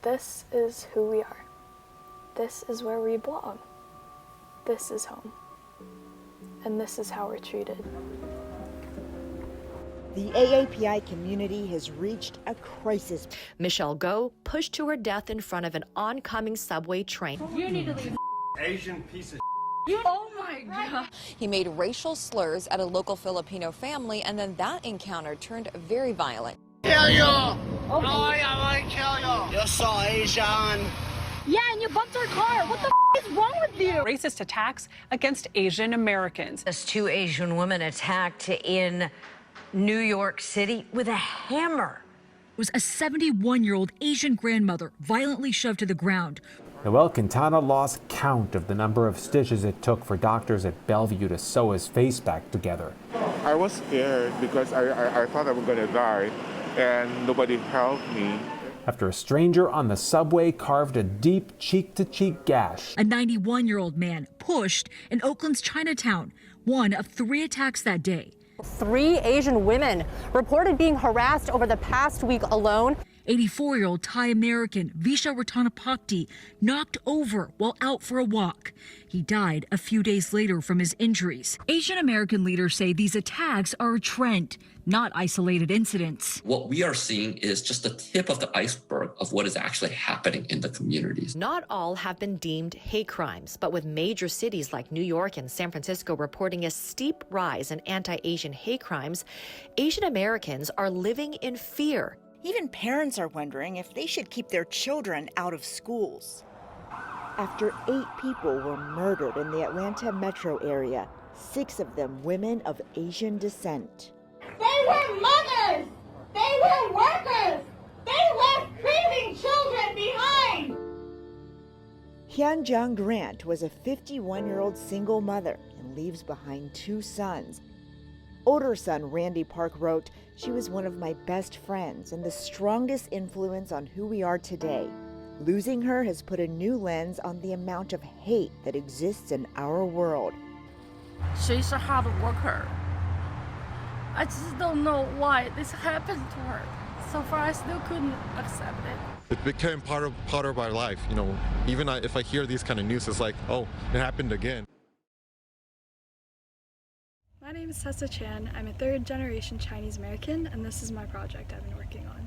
This is who we are. This is where we belong. This is home. And this is how we're treated. The AAPI community has reached a crisis. Michelle Go pushed to her death in front of an oncoming subway train. You need to leave. Asian piece of Oh my God. He made racial slurs at a local Filipino family, and then that encounter turned very violent. Kill you! Oh, I want to kill you! You're so Asian! Yeah, and you bumped our car. What the is wrong with you? Racist attacks against Asian Americans. As two Asian women attacked in New York City with a hammer. It was a 71-year-old Asian grandmother violently shoved to the ground. Noel Quintana lost count of the number of stitches it took for doctors at Bellevue to sew his face back together. I was scared because I thought I was going to die, and nobody helped me. After a stranger on the subway carved a deep cheek-to-cheek gash. A 91-year-old man pushed in Oakland's Chinatown, one of 3 attacks that day. 3 Asian women reported being harassed over the past week alone. 84-year-old Thai American Visha Ratanapakdi knocked over while out for a walk. He died a few days later from his injuries. Asian American leaders say these attacks are a trend, not isolated incidents. What we are seeing is just the tip of the iceberg of what is actually happening in the communities. Not all have been deemed hate crimes, but with major cities like New York and San Francisco reporting a steep rise in anti-Asian hate crimes, Asian Americans are living in fear. Even parents are wondering if they should keep their children out of schools. After 8 people were murdered in the Atlanta metro area, 6 of them women of Asian descent. They were mothers. They were workers. They left grieving children behind. Hyunjung Grant was a 51-year-old single mother and leaves behind 2 sons. Older son Randy Park wrote, "She was one of my best friends and the strongest influence on who we are today. Losing her has put a new lens on the amount of hate that exists in our world." She's a hard worker. I just don't know why this happened to her. So far, I still couldn't accept it. It became part of my life, you know. Even if I hear these kind of news, it's like, oh, it happened again. My name is Tessa Chan. I'm a 3rd-generation Chinese American, and this is my project I've been working on.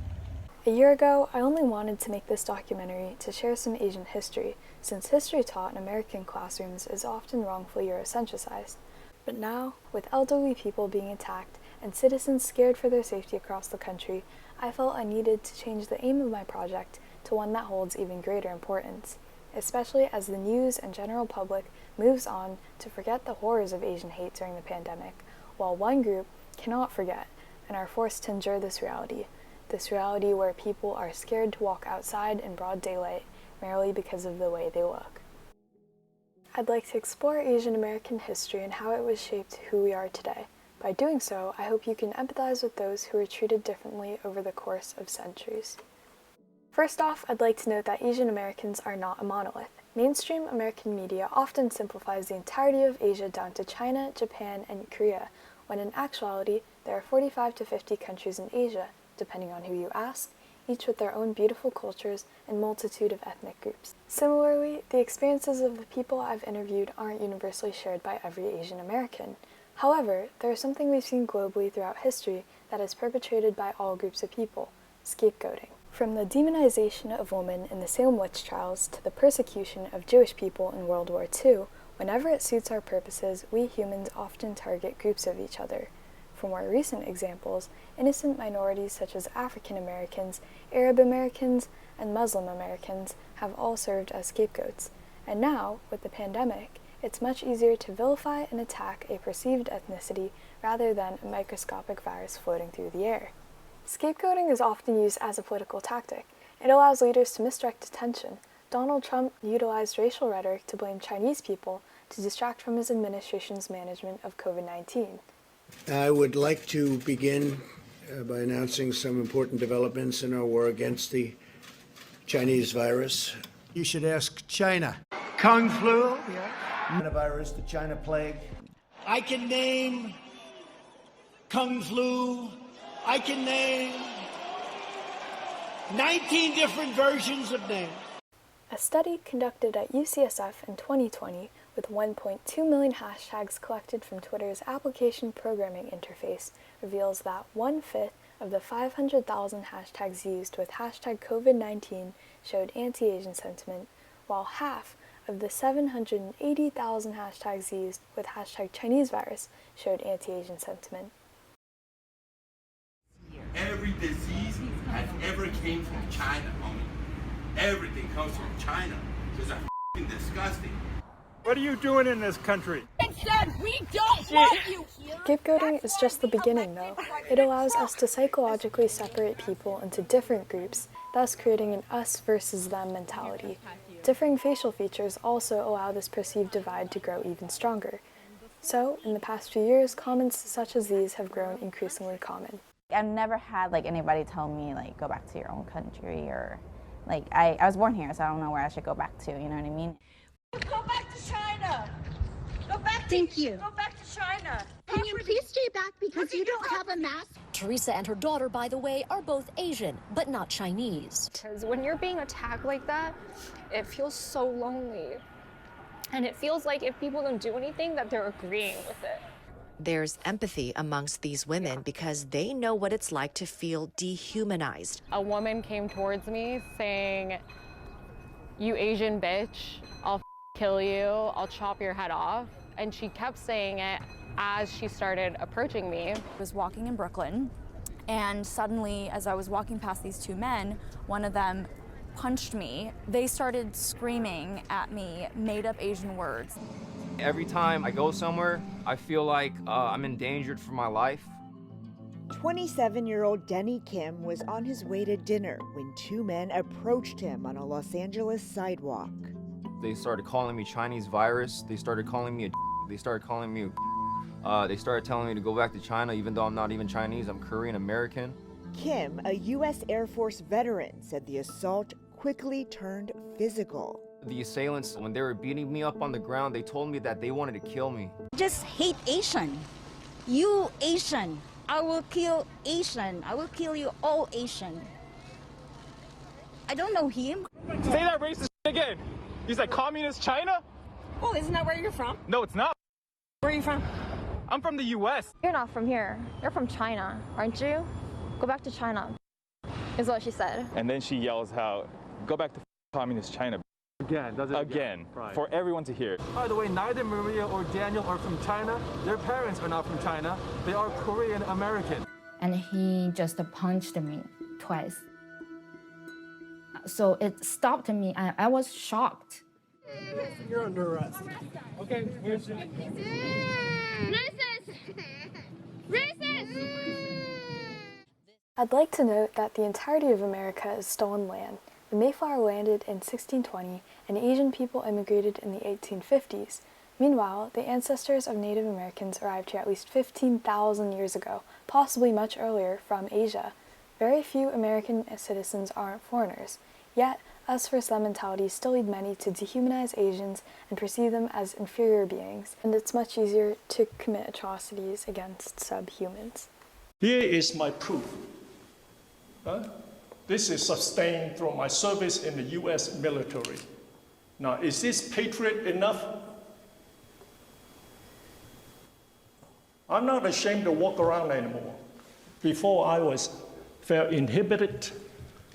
A year ago, I only wanted to make this documentary to share some Asian history, since history taught in American classrooms is often wrongfully Eurocentricized. But now, with elderly people being attacked and citizens scared for their safety across the country, I felt I needed to change the aim of my project to one that holds even greater importance, especially as the news and general public moves on to forget the horrors of Asian hate during the pandemic, while one group cannot forget and are forced to endure this reality where people are scared to walk outside in broad daylight merely because of the way they look. I'd like to explore Asian American history and how it was shaped who we are today. By doing so, I hope you can empathize with those who were treated differently over the course of centuries. First off, I'd like to note that Asian Americans are not a monolith. Mainstream American media often simplifies the entirety of Asia down to China, Japan, and Korea, when in actuality, there are 45 to 50 countries in Asia, depending on who you ask, each with their own beautiful cultures and multitude of ethnic groups. Similarly, the experiences of the people I've interviewed aren't universally shared by every Asian American. However, there is something we've seen globally throughout history that is perpetrated by all groups of people: scapegoating. From the demonization of women in the Salem witch trials to the persecution of Jewish people in World War II, whenever it suits our purposes, we humans often target groups of each other. For more recent examples, innocent minorities such as African Americans, Arab Americans, and Muslim Americans have all served as scapegoats. And now, with the pandemic, it's much easier to vilify and attack a perceived ethnicity rather than a microscopic virus floating through the air. Scapegoating is often used as a political tactic. It allows leaders to misdirect attention. Donald Trump utilized racial rhetoric to blame Chinese people to distract from his administration's management of COVID-19. I would like to begin by announcing some important developments in our war against the Chinese virus. You should ask China. Kung flu? China virus, the China plague. I can name Kung flu. I can name 19 different versions of names. A study conducted at UCSF in 2020 with 1.2 million hashtags collected from Twitter's application programming interface reveals that 1/5 of the 500,000 hashtags used with hashtag COVID-19 showed anti-Asian sentiment, while half of the 780,000 hashtags used with hashtag Chinese virus showed anti-Asian sentiment. Every disease has ever came from China, homie. Everything comes from China. It's f***ing disgusting. What are you doing in this country? We don't want you here. Scapegoating is just the beginning, though. It allows us to psychologically separate people into different groups, thus creating an us versus them mentality. Differing facial features also allow this perceived divide to grow even stronger. So, in the past few years, comments such as these have grown increasingly common. I've never had anybody tell me go back to your own country, or I was born here, so I don't know where I should go back to, you know what I mean? Go back to China. Go back. Thank you. Go back to China. Can you please stay back because you don't have a mask? Teresa and her daughter, by the way, are both Asian, but not Chinese. Because when you're being attacked like that, it feels so lonely. And it feels like if people don't do anything, that they're agreeing with it. There's empathy amongst these women because they know what it's like to feel dehumanized. A woman came towards me saying, "You Asian bitch, I'll kill you, I'll chop your head off." And she kept saying it as she started approaching me. I was walking in Brooklyn, and suddenly, as I was walking past these two men, one of them punched me. They started screaming at me made-up Asian words. Every time I go somewhere, I feel like I'm endangered for my life. 27-year-old Denny Kim was on his way to dinner when two men approached him on a Los Angeles sidewalk. They started calling me Chinese virus. They started calling me they started calling me they started telling me to go back to China even though I'm not even Chinese. I'm Korean American. Kim, a U.S. Air Force veteran, said the assault quickly turned physical. The assailants, when they were beating me up on the ground, they told me that they wanted to kill me. Just hate Asian. You Asian. I will kill Asian. I will kill you all Asian. I don't know him. Say that racist again. He's like communist China? Oh, isn't that where you're from? No, it's not. Where are you from? I'm from the U.S. You're not from here. You're from China, aren't you? Go back to China, is what she said. And then she yells out, "Go back to communist China." Again, does it again for everyone to hear. By the way, neither Maria or Daniel are from China. Their parents are not from China. They are Korean American. And he just punched me twice. So it stopped me. I was shocked. You're under arrest. Okay, here's your... Racist! Racist! I'd like to note that the entirety of America is stolen land. The Mayflower landed in 1620, and Asian people immigrated in the 1850s. Meanwhile, the ancestors of Native Americans arrived here at least 15,000 years ago, possibly much earlier, from Asia. Very few American citizens aren't foreigners. Yet, us versus them mentalities still lead many to dehumanize Asians and perceive them as inferior beings, and it's much easier to commit atrocities against subhumans. Here is my proof. This is sustained through my service in the U.S. military. Now, is this patriot enough? I'm not ashamed to walk around anymore. Before I felt inhibited.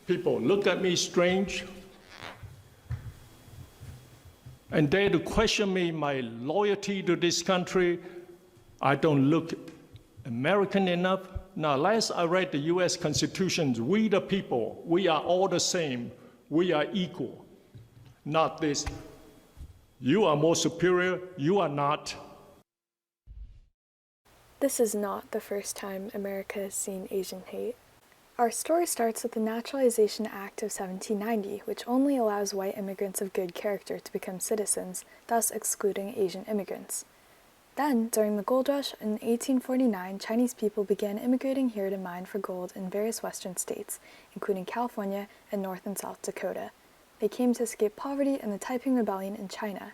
People look at me strange and dare to question me my loyalty to this country. I don't look American enough. Now, last I read the U.S. Constitution, we the people, we are all the same. We are equal. Not this, you are more superior, you are not. This is not the first time America has seen Asian hate. Our story starts with the Naturalization Act of 1790, which only allows white immigrants of good character to become citizens, thus excluding Asian immigrants. Then, during the gold rush in 1849, Chinese people began immigrating here to mine for gold in various western states, including California and North and South Dakota. They came to escape poverty and the Taiping Rebellion in China.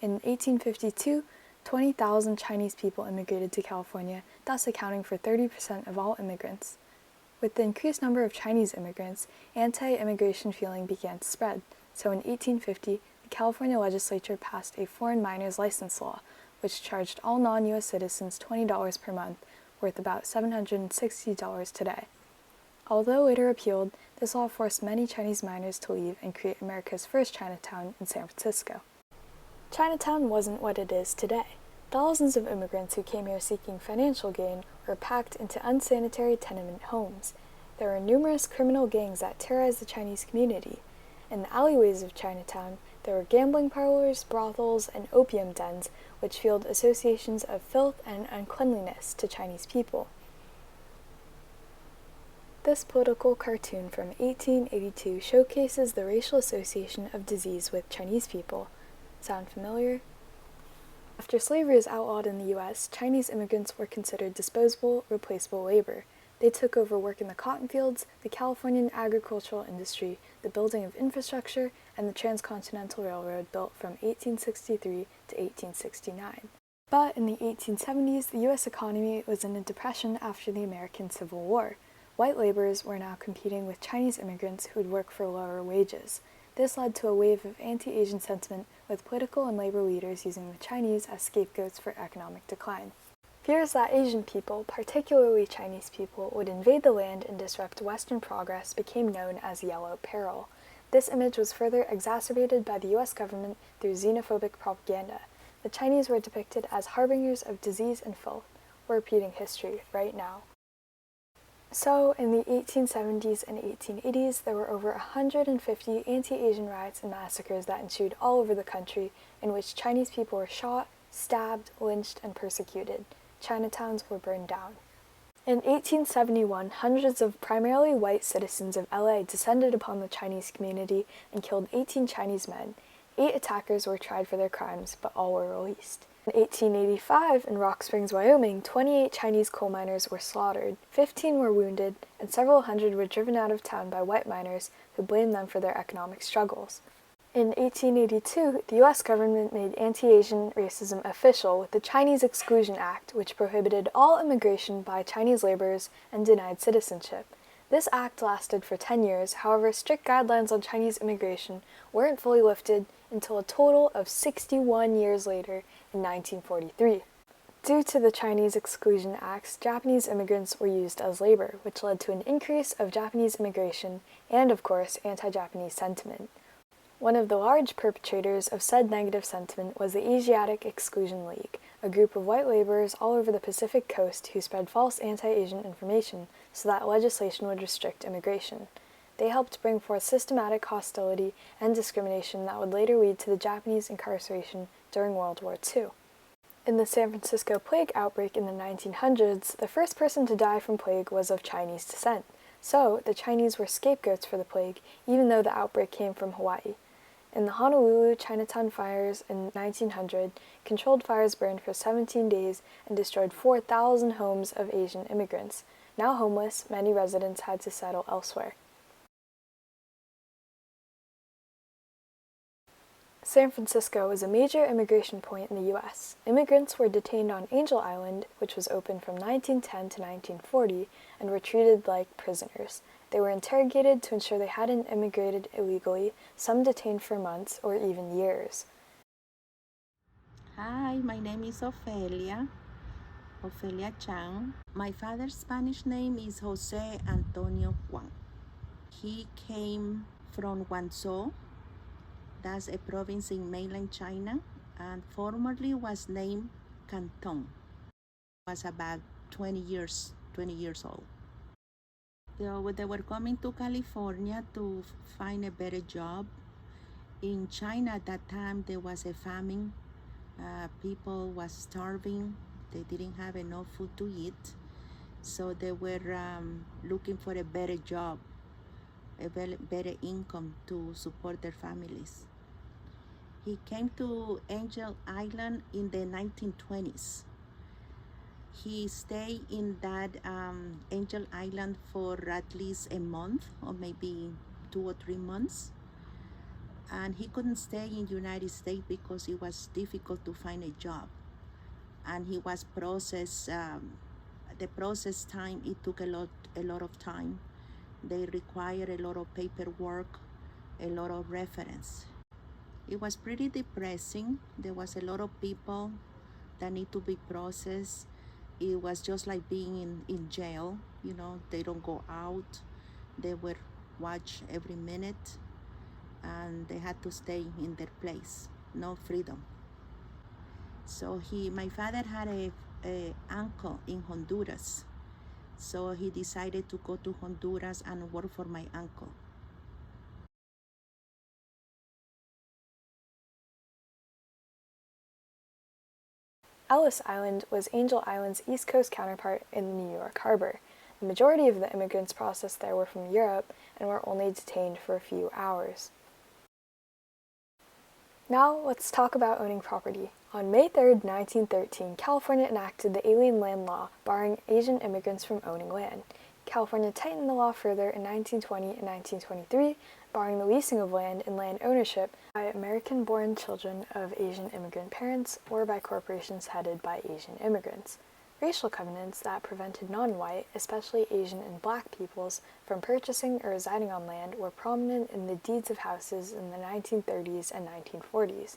In 1852, 20,000 Chinese people immigrated to California, thus accounting for 30% of all immigrants. With the increased number of Chinese immigrants, anti-immigration feeling began to spread, so in 1850, the California legislature passed a foreign miners license law, which charged all non-U.S. citizens $20 per month, worth about $760 today. Although later repealed, this law forced many Chinese miners to leave and create America's first Chinatown in San Francisco. Chinatown wasn't what it is today. Thousands of immigrants who came here seeking financial gain were packed into unsanitary tenement homes. There were numerous criminal gangs that terrorized the Chinese community. In the alleyways of Chinatown, there were gambling parlors, brothels, and opium dens, which fueled associations of filth and uncleanliness to Chinese people. This political cartoon from 1882 showcases the racial association of disease with Chinese people. Sound familiar? After slavery was outlawed in the U.S., Chinese immigrants were considered disposable, replaceable labor. They took over work in the cotton fields, the Californian agricultural industry, the building of infrastructure, and the Transcontinental Railroad built from 1863 to 1869. But in the 1870s, the U.S. economy was in a depression after the American Civil War. White laborers were now competing with Chinese immigrants who would work for lower wages. This led to a wave of anti-Asian sentiment, with political and labor leaders using the Chinese as scapegoats for economic decline. Fears that Asian people, particularly Chinese people, would invade the land and disrupt Western progress became known as Yellow Peril. This image was further exacerbated by the U.S. government through xenophobic propaganda. The Chinese were depicted as harbingers of disease and filth. We're repeating history right now. So, in the 1870s and 1880s, there were over 150 anti-Asian riots and massacres that ensued all over the country, in which Chinese people were shot, stabbed, lynched, and persecuted. Chinatowns were burned down. In 1871, hundreds of primarily white citizens of LA descended upon the Chinese community and killed 18 Chinese men. 8 attackers were tried for their crimes, but all were released. In 1885, in Rock Springs, Wyoming, 28 Chinese coal miners were slaughtered, 15 were wounded, and several hundred were driven out of town by white miners who blamed them for their economic struggles. In 1882, the U.S. government made anti-Asian racism official with the Chinese Exclusion Act, which prohibited all immigration by Chinese laborers and denied citizenship. This act lasted for 10 years, however, strict guidelines on Chinese immigration weren't fully lifted until a total of 61 years later in 1943. Due to the Chinese Exclusion Acts, Japanese immigrants were used as labor, which led to an increase of Japanese immigration and, of course, anti-Japanese sentiment. One of the large perpetrators of said negative sentiment was the Asiatic Exclusion League, a group of white laborers all over the Pacific Coast who spread false anti-Asian information so that legislation would restrict immigration. They helped bring forth systematic hostility and discrimination that would later lead to the Japanese incarceration during World War II. In the San Francisco plague outbreak in the 1900s, the first person to die from plague was of Chinese descent. So, the Chinese were scapegoats for the plague, even though the outbreak came from Hawaii. In the Honolulu Chinatown fires in 1900, controlled fires burned for 17 days and destroyed 4,000 homes of Asian immigrants. Now homeless, many residents had to settle elsewhere. San Francisco was a major immigration point in the U.S. Immigrants were detained on Angel Island, which was open from 1910 to 1940, and were treated like prisoners. They were interrogated to ensure they hadn't immigrated illegally, some detained for months or even years. Hi, my name is Ofelia Chang. My father's Spanish name is Jose Antonio Juan. He came from Guangzhou. That's a province in mainland China, and formerly was named Canton. Was about 20 years old. They were coming to California to find a better job. In China at that time, there was a famine. People was starving. They didn't have enough food to eat. So they were looking for a better job, a better income to support their families. He came to Angel Island in the 1920s. He stayed in that Angel Island for at least a month or maybe 2 or 3 months. And he couldn't stay in the United States because it was difficult to find a job. And he was processed The process time, it took a lot of time. They require a lot of paperwork, a lot of reference. It was pretty depressing. There was a lot of people that need to be processed. It was just like being in jail. You know, they don't go out. They were watched every minute, and they had to stay in their place. No freedom. So my father had a uncle in Honduras. So he decided to go to Honduras and work for my uncle. Ellis Island was Angel Island's East Coast counterpart in New York Harbor. The majority of the immigrants processed there were from Europe and were only detained for a few hours. Now let's talk about owning property. On May 3, 1913, California enacted the Alien Land Law, barring Asian immigrants from owning land. California tightened the law further in 1920 and 1923, barring the leasing of land and land ownership by American-born children of Asian immigrant parents or by corporations headed by Asian immigrants. Racial covenants that prevented non-white, especially Asian and Black peoples, from purchasing or residing on land were prominent in the deeds of houses in the 1930s and 1940s.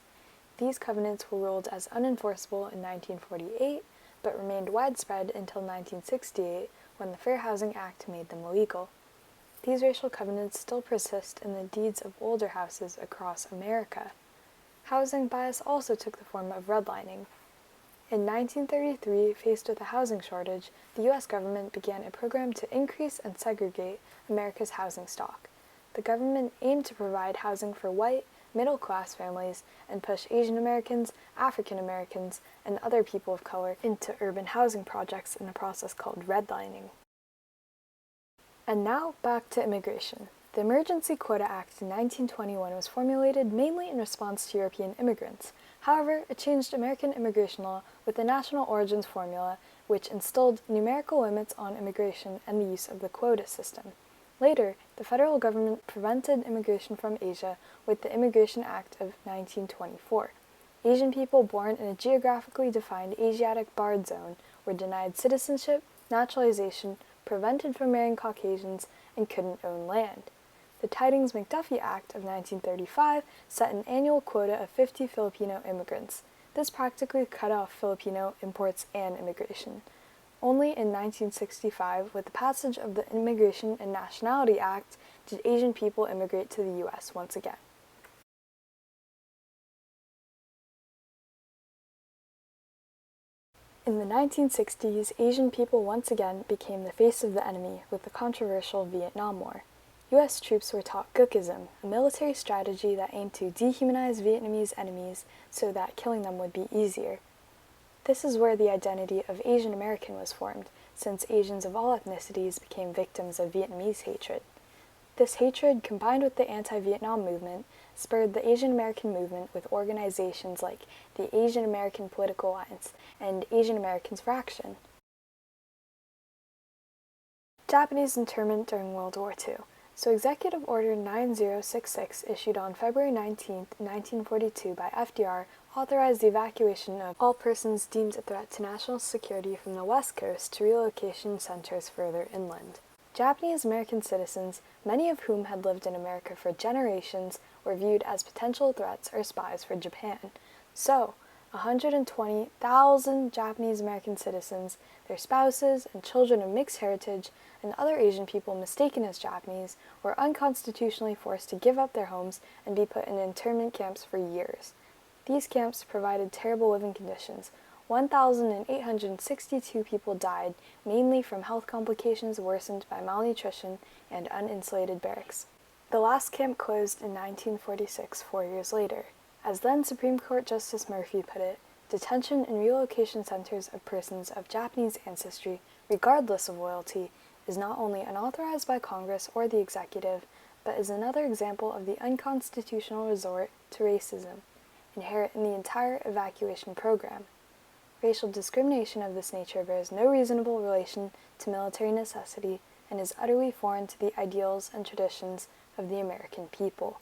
These covenants were ruled as unenforceable in 1948, but remained widespread until 1968, when the Fair Housing Act made them illegal. These racial covenants still persist in the deeds of older houses across America. Housing bias also took the form of redlining. In 1933, faced with a housing shortage, the U.S. government began a program to increase and segregate America's housing stock. The government aimed to provide housing for white, middle-class families and push Asian Americans, African Americans, and other people of color into urban housing projects in a process called redlining. And now, back to immigration. The Emergency Quota Act in 1921 was formulated mainly in response to European immigrants. However, it changed American immigration law with the National Origins Formula, which instilled numerical limits on immigration and the use of the quota system. Later, the federal government prevented immigration from Asia with the Immigration Act of 1924. Asian people born in a geographically defined Asiatic barred zone were denied citizenship, naturalization, prevented from marrying Caucasians, and couldn't own land. The Tydings-McDuffie Act of 1935 set an annual quota of 50 Filipino immigrants. This practically cut off Filipino imports and immigration. Only in 1965, with the passage of the Immigration and Nationality Act, did Asian people immigrate to the U.S. once again. In the 1960s, Asian people once again became the face of the enemy with the controversial Vietnam War. U.S. troops were taught Gukism, a military strategy that aimed to dehumanize Vietnamese enemies so that killing them would be easier. This is where the identity of Asian American was formed, since Asians of all ethnicities became victims of Vietnamese hatred. This hatred, combined with the anti-Vietnam movement, spurred the Asian American movement with organizations like the Asian American Political Alliance and Asian Americans for Action. Japanese internment during World War II. So Executive Order 9066, issued on February 19, 1942 by FDR, authorized the evacuation of all persons deemed a threat to national security from the West Coast to relocation centers further inland. Japanese American citizens, many of whom had lived in America for generations, were viewed as potential threats or spies for Japan. So, 120,000 Japanese American citizens, their spouses, and children of mixed heritage, and other Asian people mistaken as Japanese, were unconstitutionally forced to give up their homes and be put in internment camps for years. These camps provided terrible living conditions. 1,862 people died, mainly from health complications worsened by malnutrition and uninsulated barracks. The last camp closed in 1946, 4 years later. As then Supreme Court Justice Murphy put it, detention and relocation centers of persons of Japanese ancestry, regardless of loyalty, is not only unauthorized by Congress or the executive, but is another example of the unconstitutional resort to racism, inherent in the entire evacuation program. Racial discrimination of this nature bears no reasonable relation to military necessity and is utterly foreign to the ideals and traditions of the American people.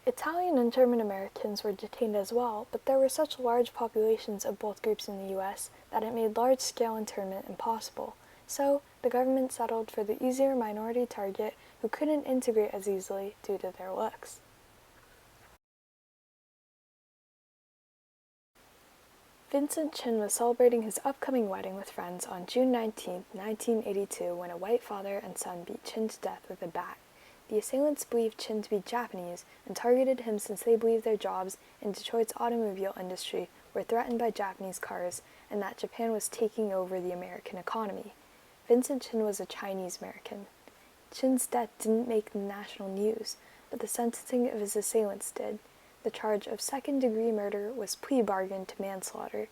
Italian and German Americans were detained as well, but there were such large populations of both groups in the U.S. that it made large-scale internment impossible. So, the government settled for the easier minority target who couldn't integrate as easily due to their looks. Vincent Chin was celebrating his upcoming wedding with friends on June 19, 1982, when a white father and son beat Chin to death with a bat. The assailants believed Chin to be Japanese and targeted him since they believed their jobs in Detroit's automobile industry were threatened by Japanese cars and that Japan was taking over the American economy. Vincent Chin was a Chinese American. Chin's death didn't make the national news, but the sentencing of his assailants did. The charge of second-degree murder was plea bargained to manslaughter.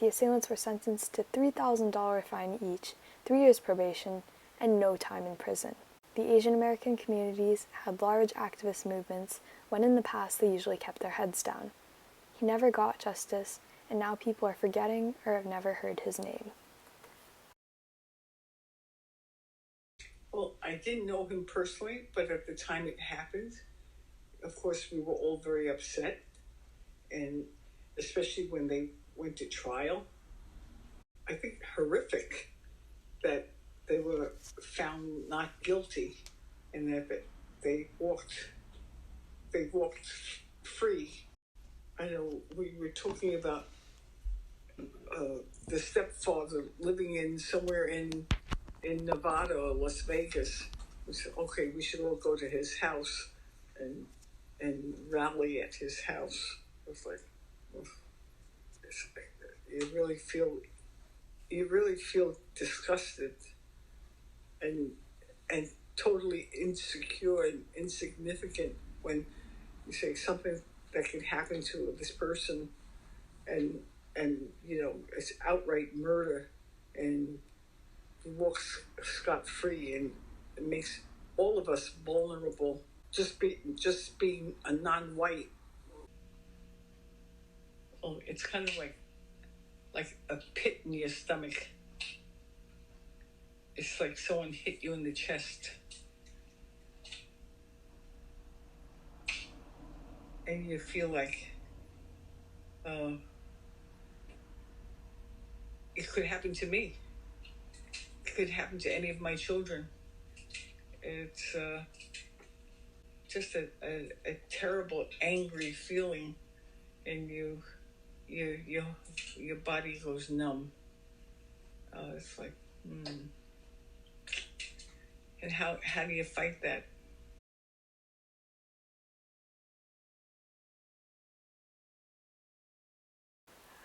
The assailants were sentenced to $3,000 fine each, 3 years probation, and no time in prison. The Asian American communities had large activist movements when in the past they usually kept their heads down. He never got justice, and now people are forgetting or have never heard his name. Well, I didn't know him personally, but at the time it happened, of course, we were all very upset, and especially when they went to trial. I think horrific that they were found not guilty and that they walked free. I know we were talking about the stepfather living in somewhere in Nevada or Las Vegas. We said, okay, we should all go to his house and rally at his house. It's like, you really feel disgusted and totally insecure and insignificant when you say something that can happen to this person and you know, it's outright murder and he walks scot-free, and it makes all of us vulnerable just being a non-white. Oh, it's kind of like a pit in your stomach. It's like someone hit you in the chest. And you feel like it could happen to me. It could happen to any of my children. It's just a terrible, angry feeling, and your body goes numb. It's like, And how do you fight that?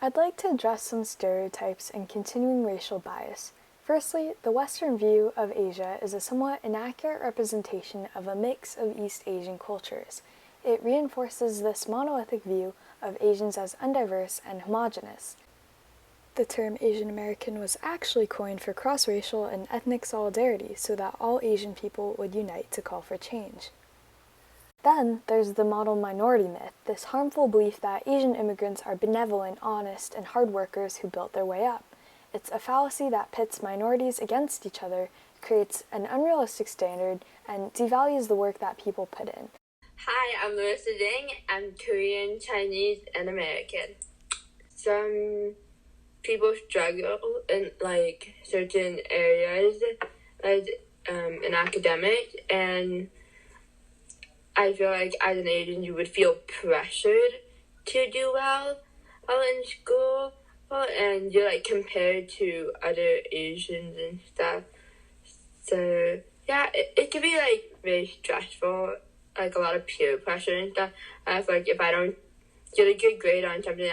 I'd like to address some stereotypes and continuing racial bias. Firstly, the Western view of Asia is a somewhat inaccurate representation of a mix of East Asian cultures. It reinforces this monolithic view of Asians as undiverse and homogeneous. The term Asian American was actually coined for cross-racial and ethnic solidarity so that all Asian people would unite to call for change. Then there's the model minority myth, this harmful belief that Asian immigrants are benevolent, honest, and hard workers who built their way up. It's a fallacy that pits minorities against each other, creates an unrealistic standard, and devalues the work that people put in. Hi, I'm Larissa Ding. I'm Korean, Chinese, and American. Some people struggle in certain areas, in academic, and I feel like as an Asian you would feel pressured to do well in school, and you're compared to other Asians and stuff. So yeah, it can be very stressful, a lot of peer pressure and stuff. I feel like if I don't get a good grade on something,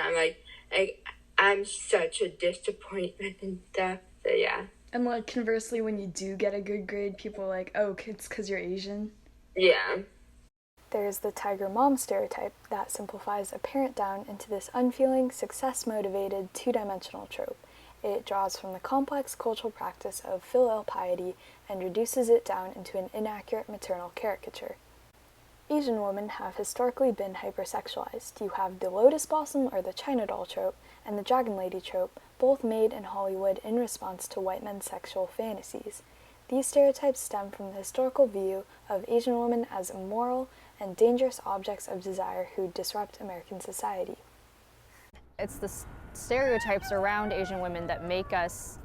I'm such a disappointment and stuff. So yeah. And conversely, when you do get a good grade, people are like, oh, it's because you're Asian? Yeah. There's the tiger mom stereotype that simplifies a parent down into this unfeeling, success-motivated, two-dimensional trope. It draws from the complex cultural practice of filial piety and reduces it down into an inaccurate maternal caricature. Asian women have historically been hypersexualized. You have the lotus blossom or the China doll trope and the dragon lady trope, both made in Hollywood in response to white men's sexual fantasies. These stereotypes stem from the historical view of Asian women as immoral and dangerous objects of desire who disrupt American society. It's the stereotypes around Asian women that make us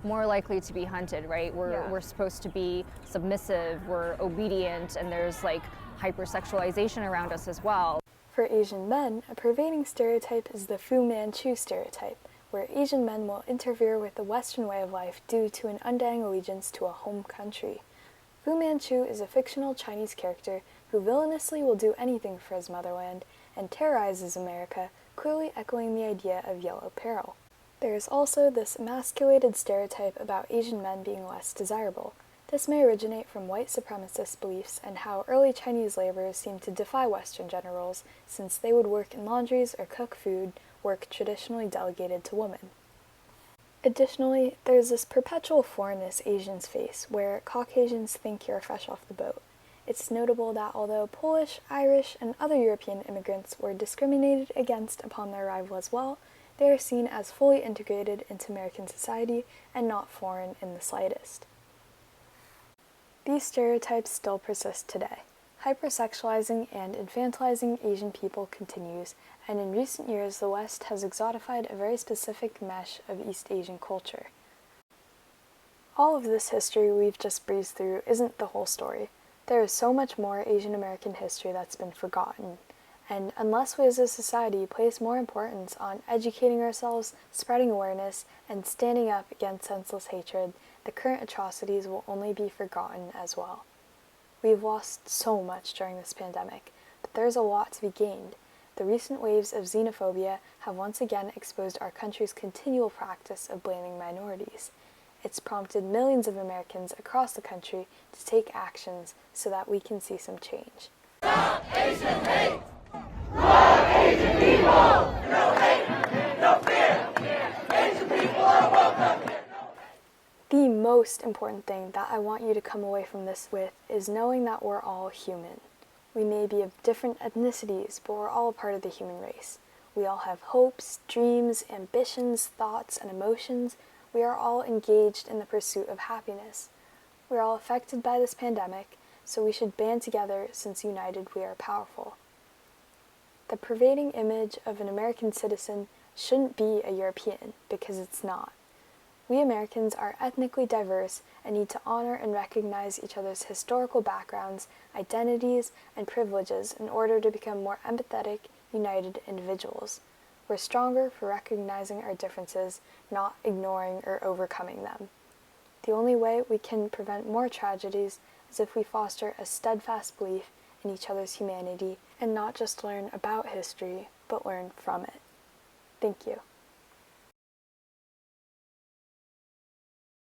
more likely to be hunted, right? We're supposed to be submissive, we're obedient, and there's like hypersexualization around us as well. For Asian men, a pervading stereotype is the Fu Manchu stereotype, where Asian men will interfere with the Western way of life due to an undying allegiance to a home country. Fu Manchu is a fictional Chinese character who villainously will do anything for his motherland and terrorizes America, clearly echoing the idea of yellow peril. There is also this emasculated stereotype about Asian men being less desirable. This may originate from white supremacist beliefs and how early Chinese laborers seemed to defy Western gender roles, since they would work in laundries or cook food, work traditionally delegated to women. Additionally, there's this perpetual foreignness Asians face, where Caucasians think you're fresh off the boat. It's notable that although Polish, Irish, and other European immigrants were discriminated against upon their arrival as well, they are seen as fully integrated into American society and not foreign in the slightest. These stereotypes still persist today. Hypersexualizing and infantilizing Asian people continues, and in recent years the West has exotified a very specific mesh of East Asian culture. All of this history we've just breezed through isn't the whole story. There is so much more Asian American history that's been forgotten, and unless we as a society place more importance on educating ourselves, spreading awareness, and standing up against senseless hatred, the current atrocities will only be forgotten as well. We've lost so much during this pandemic, but there's a lot to be gained. The recent waves of xenophobia have once again exposed our country's continual practice of blaming minorities. It's prompted millions of Americans across the country to take actions so that we can see some change. Stop Asian hate! Love Asian people! No hate, no fear! Asian people are welcome! The most important thing that I want you to come away from this with is knowing that we're all human. We may be of different ethnicities, but we're all a part of the human race. We all have hopes, dreams, ambitions, thoughts, and emotions. We are all engaged in the pursuit of happiness. We are all affected by this pandemic, so we should band together since united we are powerful. The pervading image of an American citizen shouldn't be a European, because it's not. We Americans are ethnically diverse and need to honor and recognize each other's historical backgrounds, identities, and privileges in order to become more empathetic, united individuals. We're stronger for recognizing our differences, not ignoring or overcoming them. The only way we can prevent more tragedies is if we foster a steadfast belief in each other's humanity and not just learn about history, but learn from it. Thank you.